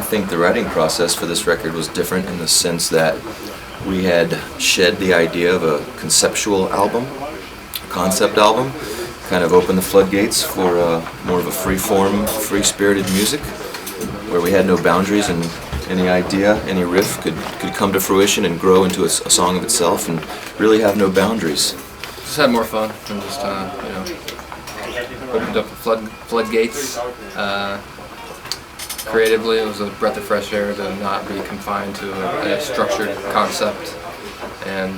think the writing process for this record was different in the sense that we had shed the idea of a conceptual album, a concept album, kind of opened the floodgates for more of a free-form, free-spirited music, where we had no boundaries and any idea, any riff could come to fruition and grow into a song of itself and really have no boundaries. Just had more fun and just, opened up the floodgates. Creatively, it was a breath of fresh air to not be confined to a structured concept. And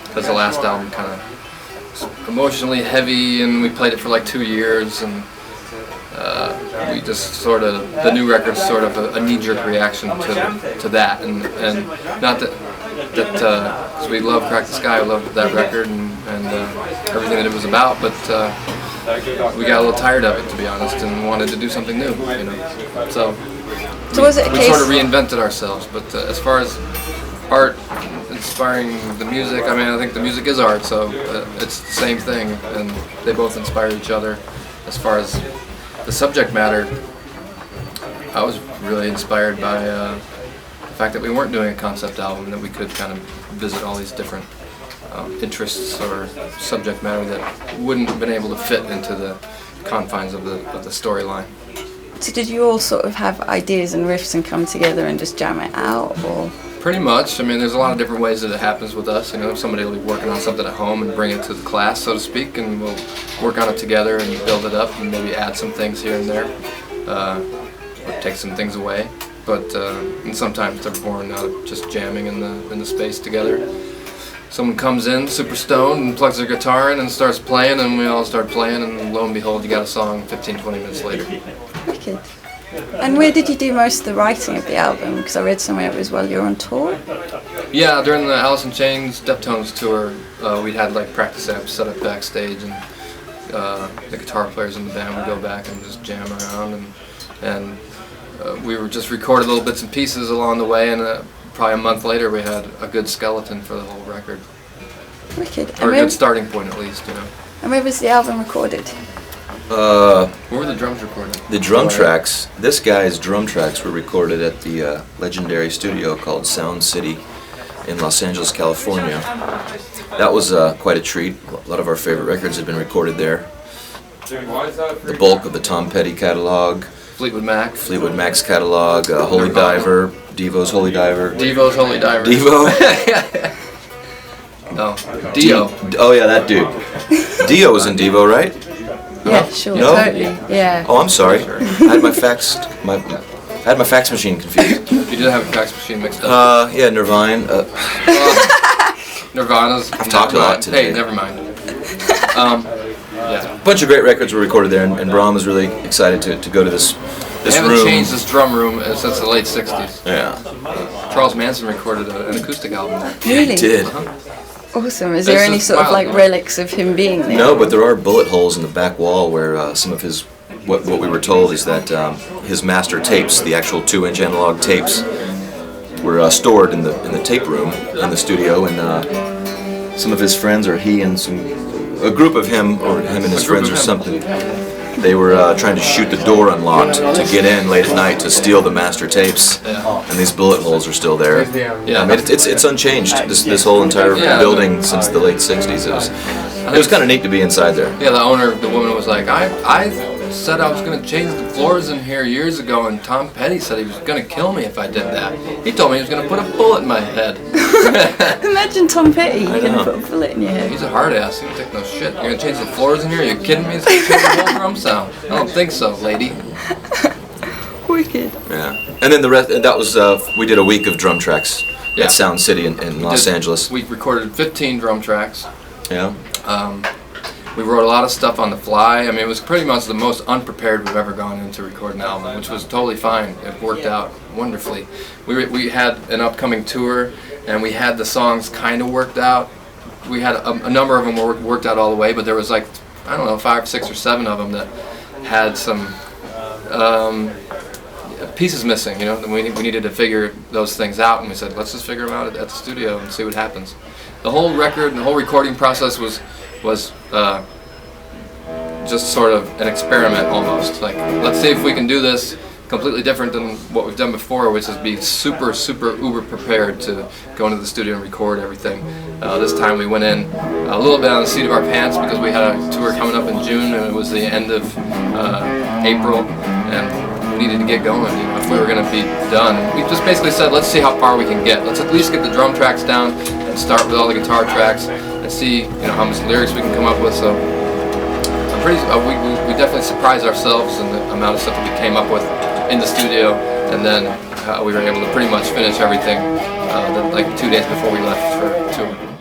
because the last album kind of emotionally heavy, and we played it for like 2 years, and we just sort of, the new record's sort of a knee-jerk reaction to that, and not that because we love Crack the Sky, we love that record and everything that it was about, but we got a little tired of it, to be honest, and wanted to do something new, you know. So was it a we case sort of reinvented ourselves, but as far as art inspiring the music, I mean, I think the music is art, so it's the same thing, and they both inspire each other. As far as the subject matter, I was really inspired by the fact that we weren't doing a concept album, that we could kind of visit all these different interests or subject matter that wouldn't have been able to fit into the confines of the storyline. So did you all sort of have ideas and riffs and come together and just jam it out, or? Pretty much. I mean, there's a lot of different ways that it happens with us. You know, somebody will be working on something at home and bring it to the class, so to speak, and we'll work on it together and build it up and maybe add some things here and there, or take some things away. But and sometimes they're born out of just jamming in the space together. Someone comes in super stoned and plugs their guitar in and starts playing, and we all start playing, and lo and behold, you got a song 15-20 minutes later. Wicked. And where did you do most of the writing of the album? Because I read somewhere it was while you were on tour. Yeah, during the Alice in Chains Deftones tour, we had like practice amps set up backstage, and the guitar players in the band would go back and just jam around, and we were just recorded little bits and pieces along the way, and probably a month later we had a good skeleton for the whole record. Wicked. Or a good starting point, at least, you know. And where was the album recorded? Where were the drums recorded? The drum tracks, this guy's drum tracks were recorded at the legendary studio called Sound City in Los Angeles, California. That was quite a treat. A lot of our favorite records had been recorded there. The bulk of the Tom Petty catalog, Fleetwood Mac's catalog, Holy Diver, Devo's Holy Diver. Devo's Holy Diver. Devo? No, Dio. Oh yeah, that dude. Dio was in Devo, right? Yeah, sure. No? Totally. Yeah. Oh, I'm sorry. I had my fax machine confused. You did have a fax machine mixed up. Yeah, Nirvana. Nirvana's. I've talked a lot today. Hey, never mind. Yeah. A bunch of great records were recorded there, and Brahm was really excited to go to this They haven't room. changed this drum room since the late 60s. Yeah. Charles Manson recorded an acoustic album there. Really? He did. Awesome. Is there This any is sort of wild. like relics of him being there? No, but there are bullet holes in the back wall where some of his, what we were told is that his master tapes, the actual 2-inch analog tapes, were stored in the tape room in the studio, and some of his friends, or he and a group of him, or him and his friends or something, they were trying to shoot the door unlocked to get in late at night to steal the master tapes, and these bullet holes are still there. Yeah. I mean, it's unchanged. This whole entire building since the late '60s. It was kind of neat to be inside there. Yeah, the woman was like, I said I was going to change the floors in here years ago, and Tom Petty said he was going to kill me if I did that. He told me he was going to put a bullet in my head. Imagine Tom Petty, you're going to know. put a bullet in your head. He's a hard ass. He don't take no shit. You're going to change the floors in here? Are you kidding me? It's going to change the whole drum sound. I don't think so, lady. Wicked. Yeah, and then the rest. That was we did a week of drum tracks Yeah. at Sound City in Los Angeles. We recorded 15 drum tracks. Yeah. We wrote a lot of stuff on the fly. I mean, it was pretty much the most unprepared we've ever gone into record an album, which was totally fine. It worked out wonderfully. We had an upcoming tour, and we had the songs kind of worked out. We had a number of them worked out all the way, but there was like, I don't know, 5, 6, or 7 of them that had some pieces missing, you know. We needed to figure those things out, and we said, let's just figure them out at the studio and see what happens. The whole record and the whole recording process was just sort of an experiment almost. Like, let's see if we can do this completely different than what we've done before, which is be super uber prepared to go into the studio and record everything. This time we went in a little bit on the seat of our pants because we had a tour coming up in June and it was the end of April, and we needed to get going. You know, if we were going to be done, we just basically said, let's see how far we can get. Let's at least get the drum tracks down and start with all the guitar tracks and see, you know, how much lyrics we can come up with. So I'm pretty. We definitely surprised ourselves in the amount of stuff that we came up with in the studio, and then we were able to pretty much finish everything like 2 days before we left for tour.